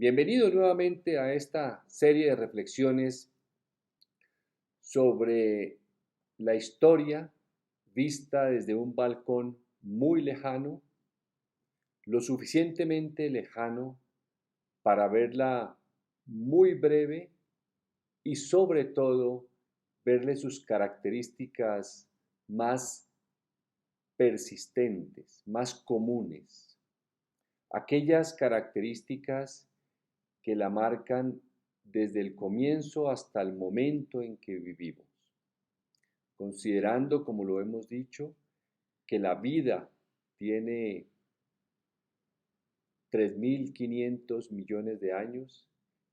Bienvenido nuevamente a esta serie de reflexiones sobre la historia vista desde un balcón muy lejano, lo suficientemente lejano para verla muy breve y sobre todo verle sus características más persistentes, más comunes, aquellas características que la marcan desde el comienzo hasta el momento en que vivimos, considerando, como lo hemos dicho, que la vida tiene 3.500 millones de años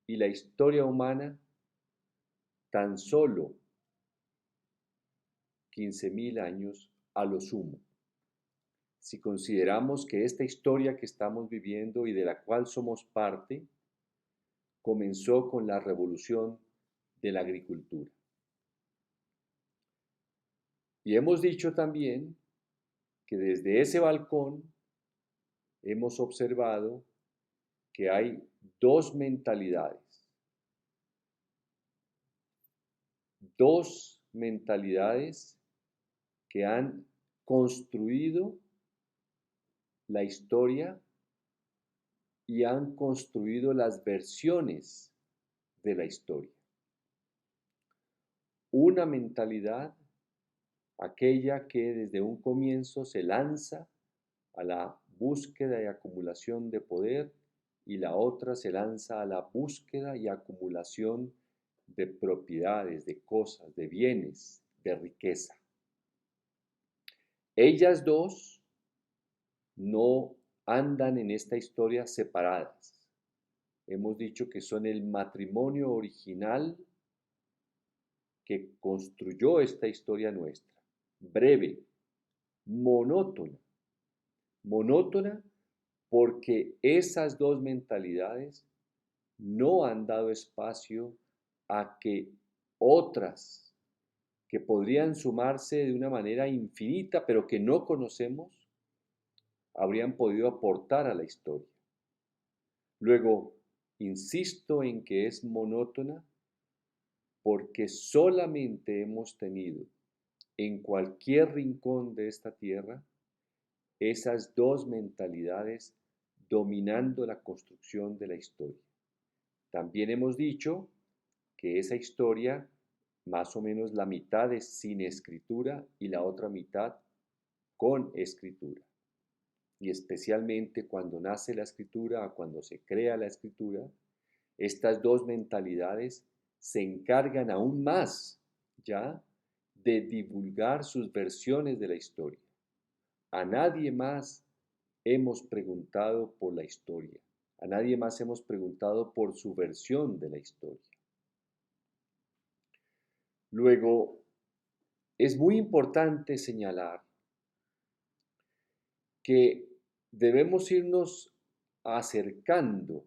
y la historia humana tan solo 15.000 años a lo sumo. Si consideramos que esta historia que estamos viviendo y de la cual somos parte, comenzó con la revolución de la agricultura. Y hemos dicho también que desde ese balcón hemos observado que hay dos mentalidades que han construido la historia y han construido las versiones de la historia. Una mentalidad, aquella que desde un comienzo se lanza a la búsqueda y acumulación de poder, y la otra se lanza a la búsqueda y acumulación de propiedades, de cosas, de bienes, de riqueza. Ellas dos no andan en esta historia separadas. Hemos dicho que son el matrimonio original que construyó esta historia nuestra. Breve, monótona. Monótona porque esas dos mentalidades no han dado espacio a que otras que podrían sumarse de una manera infinita, pero que no conocemos, habrían podido aportar a la historia. Luego, insisto en que es monótona porque solamente hemos tenido en cualquier rincón de esta tierra esas dos mentalidades dominando la construcción de la historia. También hemos dicho que esa historia, más o menos la mitad es sin escritura y la otra mitad con escritura. Y especialmente cuando nace la escritura o cuando se crea la escritura, estas dos mentalidades se encargan aún más ya de divulgar sus versiones de la historia. A nadie más hemos preguntado por la historia. A nadie más hemos preguntado por su versión de la historia. Luego, es muy importante señalar que debemos irnos acercando,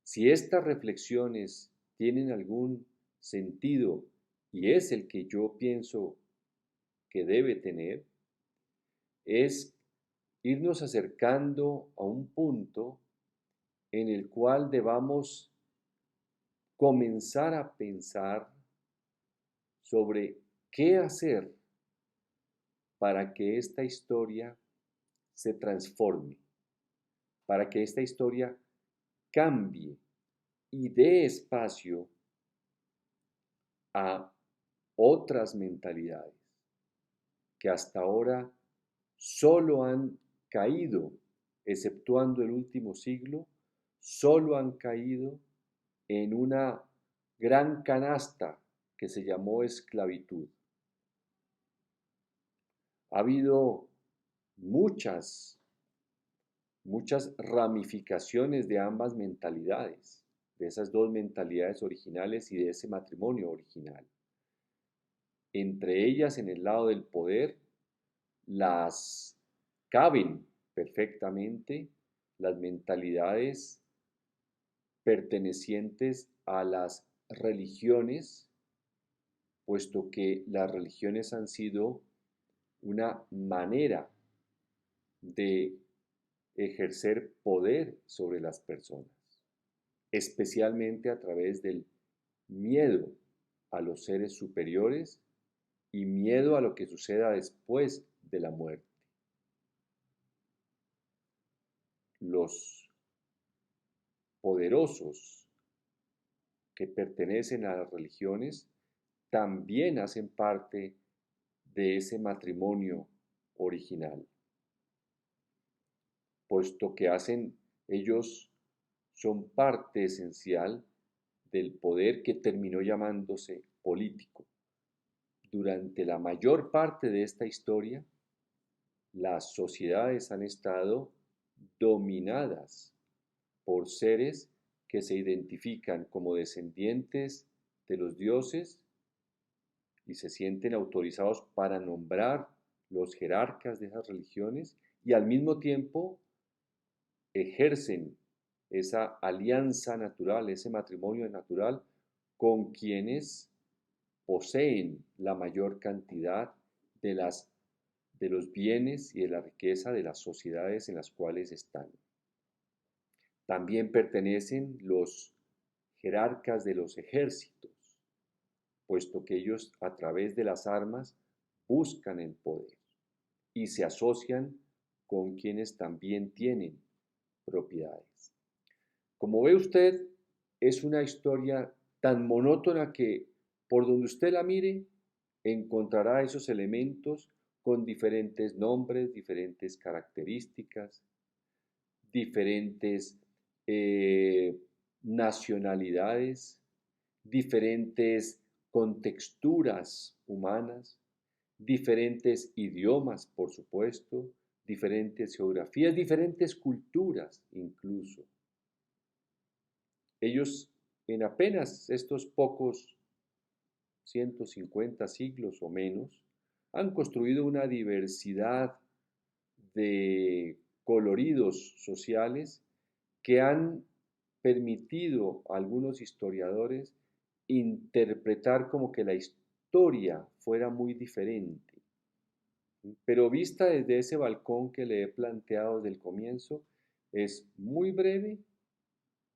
si estas reflexiones tienen algún sentido y es el que yo pienso que debe tener, es irnos acercando a un punto en el cual debamos comenzar a pensar sobre qué hacer para que esta historia se transforme, para que esta historia cambie y dé espacio a otras mentalidades que hasta ahora solo han caído, exceptuando el último siglo, solo han caído en una gran canasta que se llamó esclavitud. Ha habido muchas ramificaciones de ambas mentalidades, de esas dos mentalidades originales y de ese matrimonio original. Entre ellas, en el lado del poder, las caben perfectamente las mentalidades pertenecientes a las religiones, puesto que las religiones han sido una manera de ejercer poder sobre las personas. especialmente a través del miedo a los seres superiores y miedo a lo que suceda después de la muerte. Los poderosos que pertenecen a las religiones también hacen parte de ese matrimonio original, puesto que ellos son parte esencial del poder que terminó llamándose político. Durante la mayor parte de esta historia, las sociedades han estado dominadas por seres que se identifican como descendientes de los dioses y se sienten autorizados para nombrar los jerarcas de esas religiones y al mismo tiempo ejercen esa alianza natural, ese matrimonio natural con quienes poseen la mayor cantidad de los bienes y de la riqueza de las sociedades en las cuales están. También pertenecen los jerarcas de los ejércitos, puesto que ellos a través de las armas buscan el poder y se asocian con quienes también tienen propiedades. Como ve usted, es una historia tan monótona que por donde usted la mire, encontrará esos elementos con diferentes nombres, diferentes características, diferentes nacionalidades, diferentes contexturas humanas, diferentes idiomas, por supuesto, diferentes geografías, diferentes culturas incluso. Ellos en apenas estos pocos 150 siglos o menos han construido una diversidad de coloridos sociales que han permitido a algunos historiadores interpretar como que la historia fuera muy diferente. Pero vista desde ese balcón que le he planteado desde el comienzo, es muy breve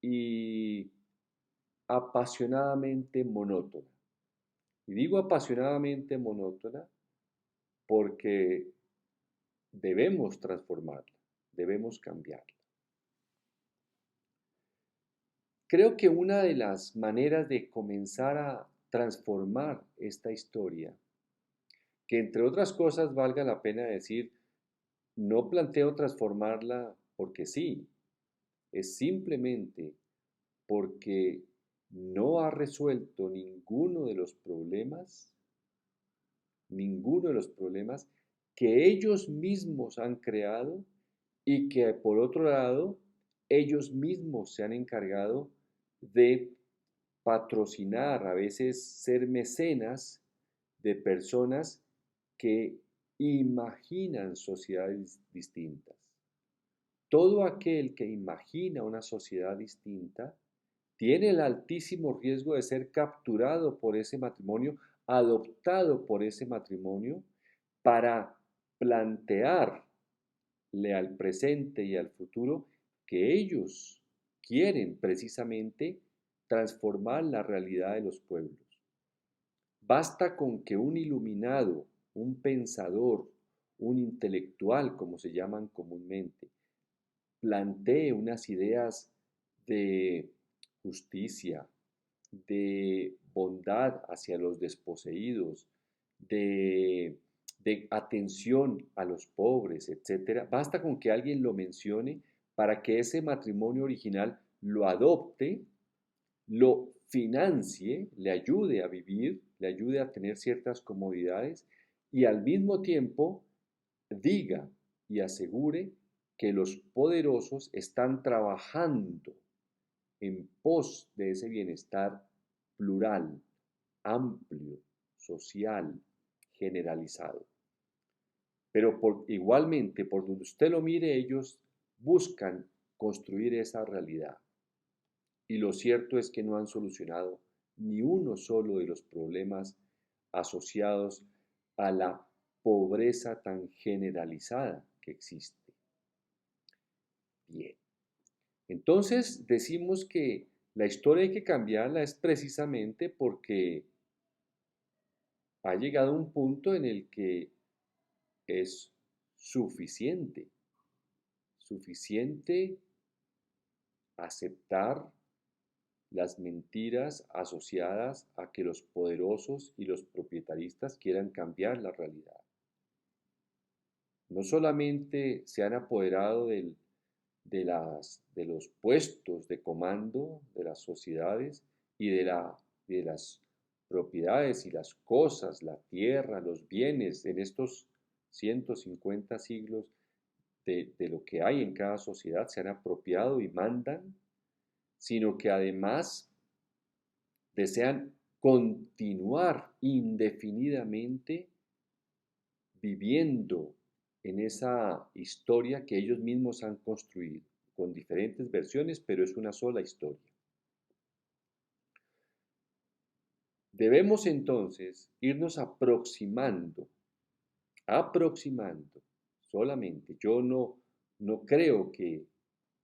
y apasionadamente monótona. Y digo apasionadamente monótona porque debemos transformarla, debemos cambiarla. Creo que una de las maneras de comenzar a transformar esta historia, que entre otras cosas valga la pena decir, no planteo transformarla porque sí, es simplemente porque no ha resuelto ninguno de los problemas que ellos mismos han creado y que por otro lado ellos mismos se han encargado de patrocinar, a veces ser mecenas de personas que imaginan sociedades distintas. Todo aquel que imagina una sociedad distinta tiene el altísimo riesgo de ser capturado por ese matrimonio, adoptado por ese matrimonio, para plantearle al presente y al futuro que ellos quieren precisamente transformar la realidad de los pueblos. Basta con que un iluminado, un pensador, un intelectual, como se llaman comúnmente, plantee unas ideas de justicia, de bondad hacia los desposeídos, de atención a los pobres, etc. Basta con que alguien lo mencione para que ese matrimonio original lo adopte, lo financie, le ayude a vivir, le ayude a tener ciertas comodidades y al mismo tiempo diga y asegure que los poderosos están trabajando en pos de ese bienestar plural, amplio, social, generalizado. Pero igualmente, por donde usted lo mire, ellos buscan construir esa realidad. Y lo cierto es que no han solucionado ni uno solo de los problemas asociados a la pobreza tan generalizada que existe. Bien, entonces decimos que La historia hay que cambiarla es precisamente porque ha llegado un punto en el que es suficiente, suficiente aceptar las mentiras asociadas a que los poderosos y los propietaristas quieran cambiar la realidad. No solamente se han apoderado de los puestos de comando de las sociedades y de las propiedades y las cosas, la tierra, los bienes en estos 150 siglos de lo que hay en cada sociedad, se han apropiado y mandan, sino que además desean continuar indefinidamente viviendo en esa historia que ellos mismos han construido, con diferentes versiones, pero es una sola historia. Debemos entonces irnos aproximando solamente. Yo no creo que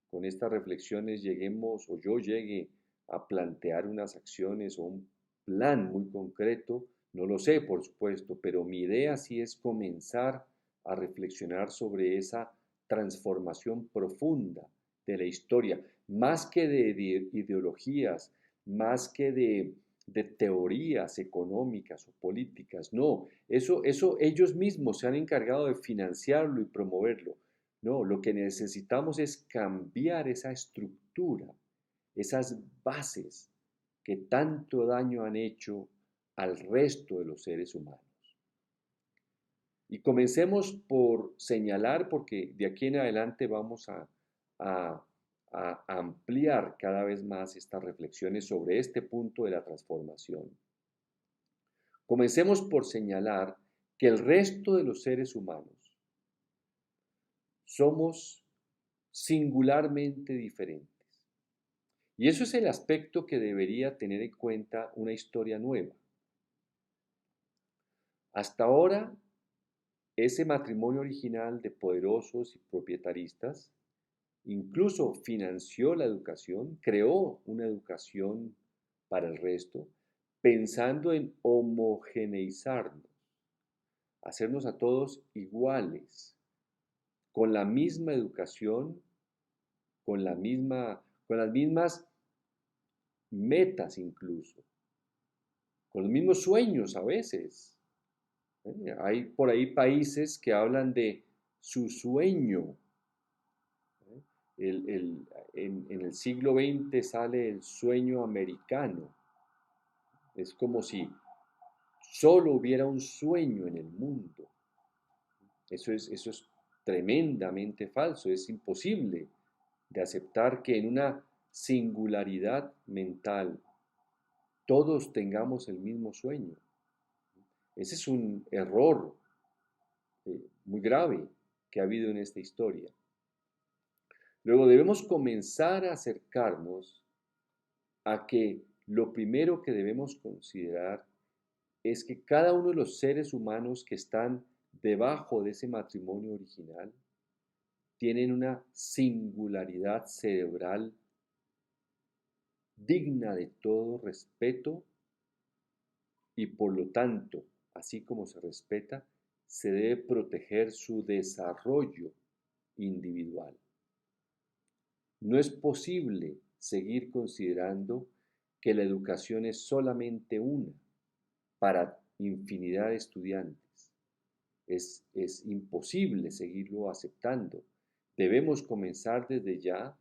con estas reflexiones lleguemos o yo llegue a plantear unas acciones o un plan muy concreto, no lo sé, por supuesto, pero mi idea sí es comenzar a reflexionar sobre esa transformación profunda de la historia, más que de ideologías, más que de teorías económicas o políticas, no, eso ellos mismos se han encargado de financiarlo y promoverlo. No, lo que necesitamos es cambiar esa estructura, esas bases que tanto daño han hecho al resto de los seres humanos. Y comencemos por señalar, porque de aquí en adelante vamos a, a ampliar cada vez más estas reflexiones sobre este punto de la transformación. Comencemos por señalar que el resto de los seres humanos somos singularmente diferentes. Y eso es el aspecto que debería tener en cuenta una historia nueva. Hasta ahora, ese matrimonio original de poderosos y propietaristas incluso financió la educación, creó una educación para el resto, pensando en homogeneizarnos, hacernos a todos iguales, con la misma educación, con las mismas metas incluso, con los mismos sueños a veces. Hay por ahí países que hablan de su sueño. En el siglo XX sale el sueño americano. Es como si solo hubiera un sueño en el mundo. Eso es tremendamente falso. Es imposible de aceptar que en una singularidad mental todos tengamos el mismo sueño. Ese es un error muy grave que ha habido en esta historia. Luego debemos comenzar a acercarnos a que lo primero que debemos considerar es que cada uno de los seres humanos que están debajo de ese matrimonio original tienen una singularidad cerebral digna de todo respeto y por lo tanto, así como se respeta, se debe proteger su desarrollo individual. No es posible seguir considerando que la educación es solamente una para infinidad de estudiantes. Es imposible seguirlo aceptando. Debemos comenzar desde ya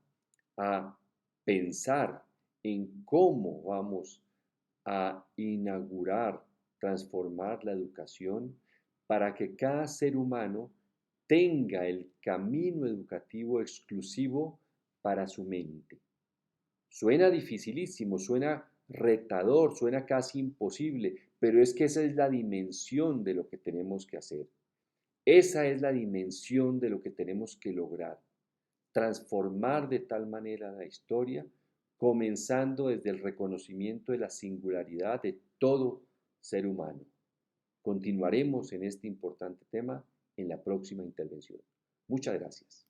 a pensar en cómo vamos a inaugurar, transformar la educación para que cada ser humano tenga el camino educativo exclusivo para su mente. Suena dificilísimo, suena retador, suena casi imposible, pero es que esa es la dimensión de lo que tenemos que hacer. Esa es la dimensión de lo que tenemos que lograr. Transformar de tal manera la historia, comenzando desde el reconocimiento de la singularidad de todo ser humano. Continuaremos en este importante tema en la próxima intervención. Muchas gracias.